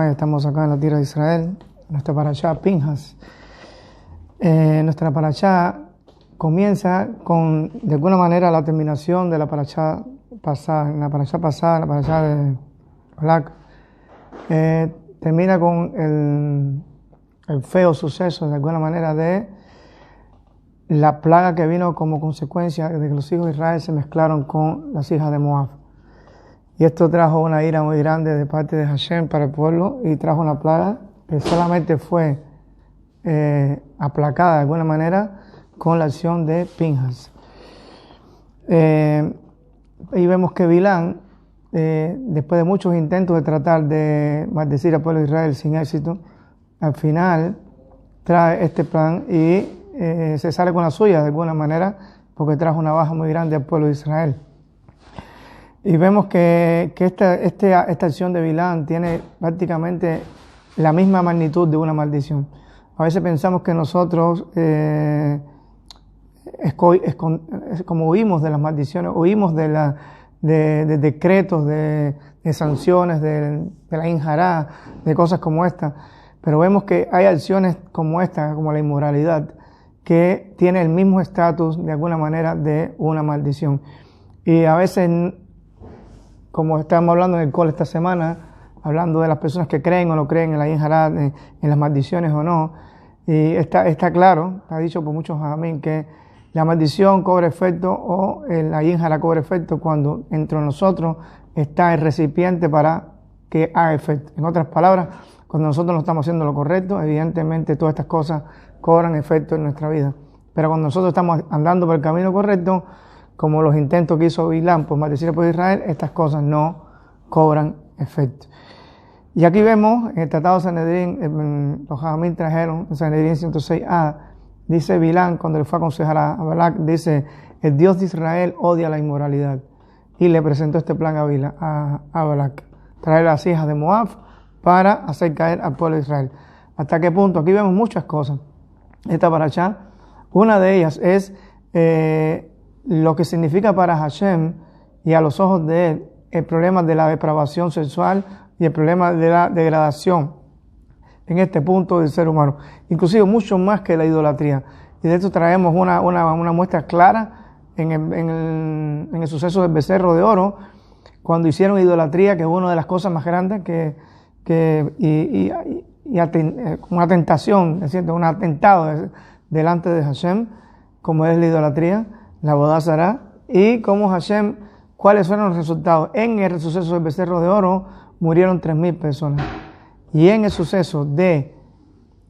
Estamos acá en la tierra de Israel, nuestra parashá Pinhas. Nuestra parashá comienza con, de alguna manera, la terminación de la parashá pasada. En la parashá pasada, la parashá de Balak, termina con el feo suceso, de alguna manera, de la plaga que vino como consecuencia de que los hijos de Israel se mezclaron con las hijas de Moab. Y esto trajo una ira muy grande de parte de Hashem para el pueblo y trajo una plaga que solamente fue aplacada de alguna manera con la acción de Pinhas. Y vemos que Bilán, después de muchos intentos de tratar de maldecir al pueblo de Israel sin éxito, al final trae este plan y se sale con la suya de alguna manera porque trajo una baja muy grande al pueblo de Israel. Y vemos que esta acción de Bilán tiene prácticamente la misma magnitud de una maldición. A veces pensamos que nosotros, como huimos de las maldiciones, huimos de decretos, de sanciones, de la injará, de cosas como esta. Pero vemos que hay acciones como esta, como la inmoralidad, que tiene el mismo estatus de alguna manera de una maldición. Y a veces, como estábamos hablando en el call esta semana, hablando de las personas que creen o no creen en la injará, en las maldiciones o no, y está claro, está dicho por muchos amén, que la maldición cobra efecto o la injará cobra efecto cuando entre nosotros está el recipiente para que haga efecto. En otras palabras, cuando nosotros no estamos haciendo lo correcto, evidentemente todas estas cosas cobran efecto en nuestra vida. Pero cuando nosotros estamos andando por el camino correcto, como los intentos que hizo Bilán por maldecir al pueblo de Israel, estas cosas no cobran efecto. Y aquí vemos en el Tratado de Sanedrín, los Jamín trajeron, en Sanedrín 106a, dice Bilán, cuando le fue a aconsejar a Balak, dice, el Dios de Israel odia la inmoralidad. Y le presentó este plan a Balak, traer a las hijas de Moab para hacer caer al pueblo de Israel. ¿Hasta qué punto? Aquí vemos muchas cosas. Esta parashá, una de ellas es lo que significa para Hashem y a los ojos de él el problema de la depravación sexual y el problema de la degradación en este punto del ser humano, inclusive mucho más que la idolatría. Y de esto traemos una muestra clara en el suceso del becerro de oro, cuando hicieron idolatría, que es una de las cosas más grandes una tentación, es cierto, un atentado delante de Hashem, como es la idolatría, la boda zará, y como Hashem, cuáles fueron los resultados. En el suceso del becerro de oro murieron 3,000 personas. Y en el suceso de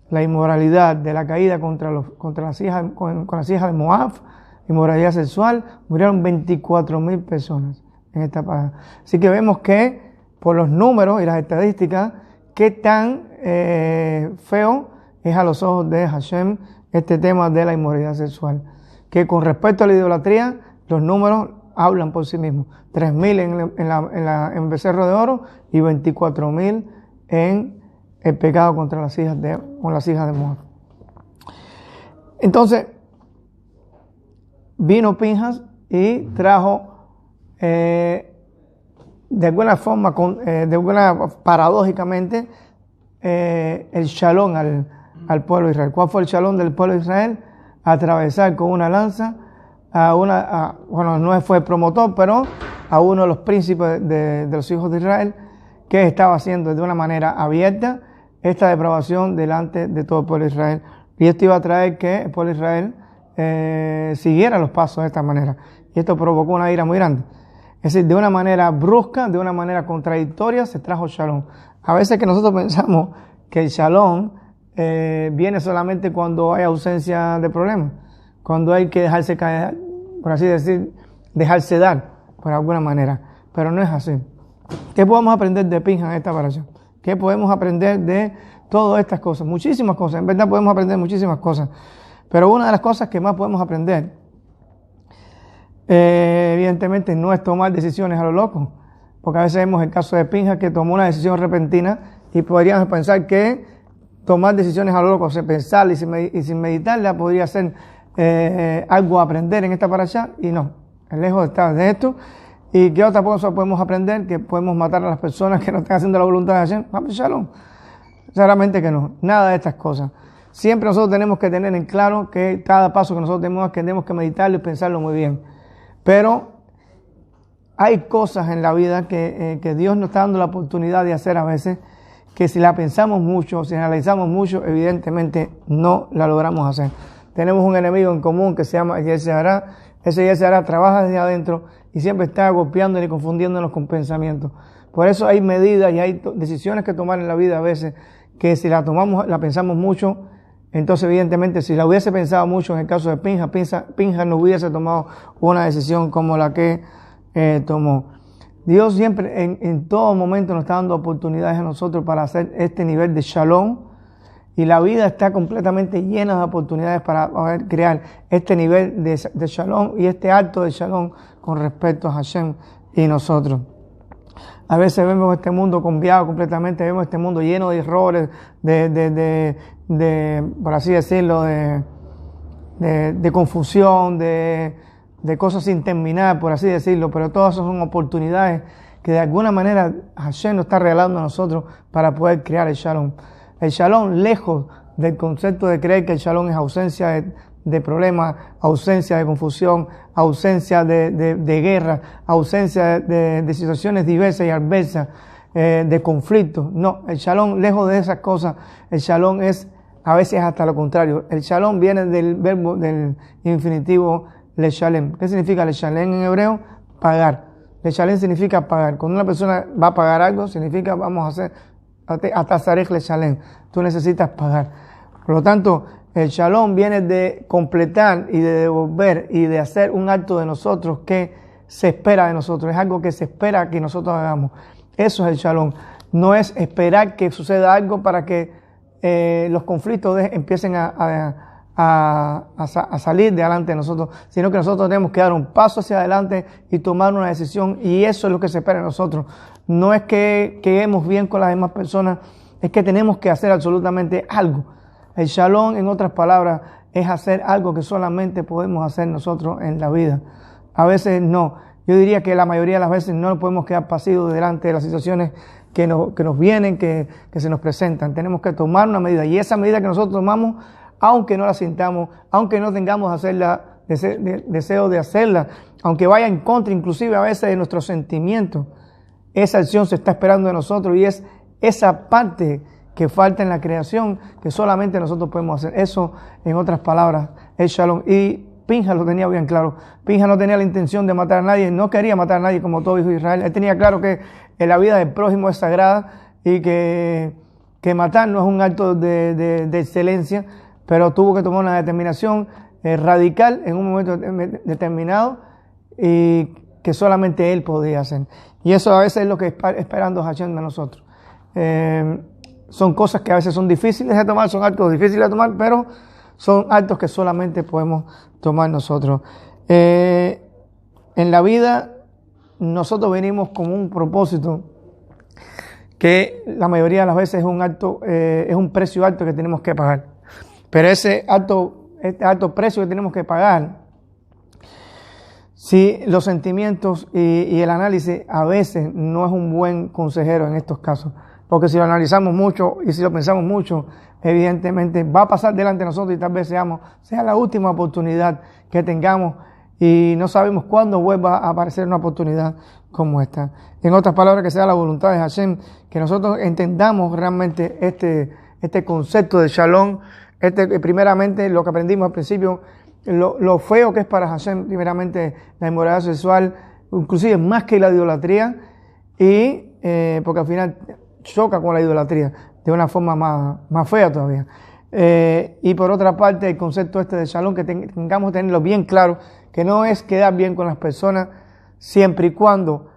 la inmoralidad, de la caída contra las hijas de Moab, inmoralidad sexual, murieron 24,000 personas en esta parada. Así que vemos que, por los números y las estadísticas, qué tan feo es a los ojos de Hashem este tema de la inmoralidad sexual. Que con respecto a la idolatría, los números hablan por sí mismos. 3,000 en becerro de oro y 24,000 en el pecado contra las hijas de Moab. Entonces, vino Pinhas y trajo, de alguna forma, paradójicamente, el shalom al pueblo de Israel. ¿Cuál fue el shalom del pueblo de Israel? Atravesar con una lanza no fue el promotor, pero a uno de los príncipes de los hijos de Israel, que estaba haciendo de una manera abierta esta depravación delante de todo el pueblo de Israel. Y esto iba a traer que el pueblo de Israel siguiera los pasos de esta manera. Y esto provocó una ira muy grande. Es decir, de una manera brusca, de una manera contradictoria, se trajo shalom. A veces que nosotros pensamos que el shalom viene solamente cuando hay ausencia de problemas, cuando hay que dejarse caer, por así decir, dejarse dar, por alguna manera. Pero no es así. ¿Qué podemos aprender de Pinhas en esta parashá? ¿Qué podemos aprender de todas estas cosas? Muchísimas cosas. En verdad podemos aprender muchísimas cosas. Pero una de las cosas que más podemos aprender, evidentemente, no es tomar decisiones a lo loco. Porque a veces vemos el caso de Pinhas, que tomó una decisión repentina y podríamos pensar que tomar decisiones a lo loco, o sea, pensarla y sin meditarla, podría ser algo a aprender en esta parashá. Y no, lejos de estar de esto. ¿Y qué otra cosa podemos aprender? Que podemos matar a las personas que no están haciendo la voluntad de Hashem. Shalom. Claramente que no. Nada de estas cosas. Siempre nosotros tenemos que tener en claro que cada paso que nosotros tenemos que meditarlo y pensarlo muy bien. Pero hay cosas en la vida que Dios nos está dando la oportunidad de hacer a veces, que si la pensamos mucho, si analizamos mucho, evidentemente no la logramos hacer. Tenemos un enemigo en común que se llama Yetzer Hará. Ese Yetzer Hará trabaja desde adentro y siempre está golpeándonos y confundiéndonos con pensamientos. Por eso hay medidas y hay decisiones que tomar en la vida a veces que si la pensamos mucho, entonces evidentemente si la hubiese pensado mucho en el caso de Pinja no hubiese tomado una decisión como la que tomó. Dios siempre en todo momento nos está dando oportunidades a nosotros para hacer este nivel de shalom, y la vida está completamente llena de oportunidades para poder crear este nivel de shalom y este acto de shalom con respecto a Hashem y nosotros. A veces vemos este mundo cambiado completamente, vemos este mundo lleno de errores, por así decirlo, de confusión, de cosas sin terminar, por así decirlo, pero todas esas son oportunidades que de alguna manera Hashem nos está regalando a nosotros para poder crear el shalom. El shalom, lejos del concepto de creer que el shalom es ausencia de problemas, ausencia de confusión, ausencia de guerra, ausencia de situaciones diversas y adversas, de conflictos. No, el shalom, lejos de esas cosas, el shalom es a veces hasta lo contrario. El shalom viene del verbo, del infinitivo leshalem. ¿Qué significa leshalem en hebreo? Pagar. Leshalem significa pagar. Cuando una persona va a pagar algo, significa vamos a hacer hasta sarech leshalem. Tú necesitas pagar. Por lo tanto, el shalom viene de completar y de devolver y de hacer un acto de nosotros que se espera de nosotros. Es algo que se espera que nosotros hagamos. Eso es el shalom. No es esperar que suceda algo para que los conflictos empiecen a salir de delante de nosotros, sino que nosotros tenemos que dar un paso hacia adelante y tomar una decisión, y eso es lo que se espera de nosotros. No es que quedemos bien con las demás personas, es que tenemos que hacer absolutamente algo. El shalom, en otras palabras, es hacer algo que solamente podemos hacer nosotros en la vida. A veces no. Yo diría que la mayoría de las veces no podemos quedar pasivos delante de las situaciones que nos vienen, que se nos presentan. Tenemos que tomar una medida, y esa medida que nosotros tomamos, aunque no la sintamos, aunque no tengamos deseo de hacerla, aunque vaya en contra inclusive a veces de nuestros sentimientos, esa acción se está esperando de nosotros, y es esa parte que falta en la creación que solamente nosotros podemos hacer. Eso, en otras palabras, es shalom. Y Pinja lo tenía bien claro. Pinja no tenía la intención de matar a nadie, no quería matar a nadie como todo hijo de Israel. Él tenía claro que la vida del prójimo es sagrada y que matar no es un acto de excelencia, pero tuvo que tomar una determinación radical en un momento determinado, y que solamente él podía hacer. Y eso a veces es lo que está esperando Hashem de nosotros. Son cosas que a veces son difíciles de tomar, son actos difíciles de tomar, pero son actos que solamente podemos tomar nosotros. En la vida nosotros venimos con un propósito que la mayoría de las veces es un precio alto que tenemos que pagar. Pero este alto precio que tenemos que pagar, si los sentimientos y el análisis a veces no es un buen consejero en estos casos, porque si lo analizamos mucho y si lo pensamos mucho, evidentemente va a pasar delante de nosotros, y tal vez sea la última oportunidad que tengamos, y no sabemos cuándo vuelva a aparecer una oportunidad como esta. En otras palabras, que sea la voluntad de Hashem, que nosotros entendamos realmente este concepto de shalom. Primeramente, lo que aprendimos al principio, lo feo que es para Hashem, primeramente la inmoralidad sexual, inclusive más que la idolatría, y porque al final choca con la idolatría de una forma más fea todavía. Y por otra parte, el concepto de shalom, que tengamos que tenerlo bien claro, que no es quedar bien con las personas, siempre y cuando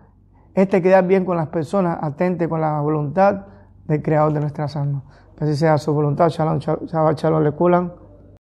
quedar bien con las personas atente con la voluntad del Creador de nuestras almas. Que así sea su voluntad. Shalom, Shabbat Shalom, le culan.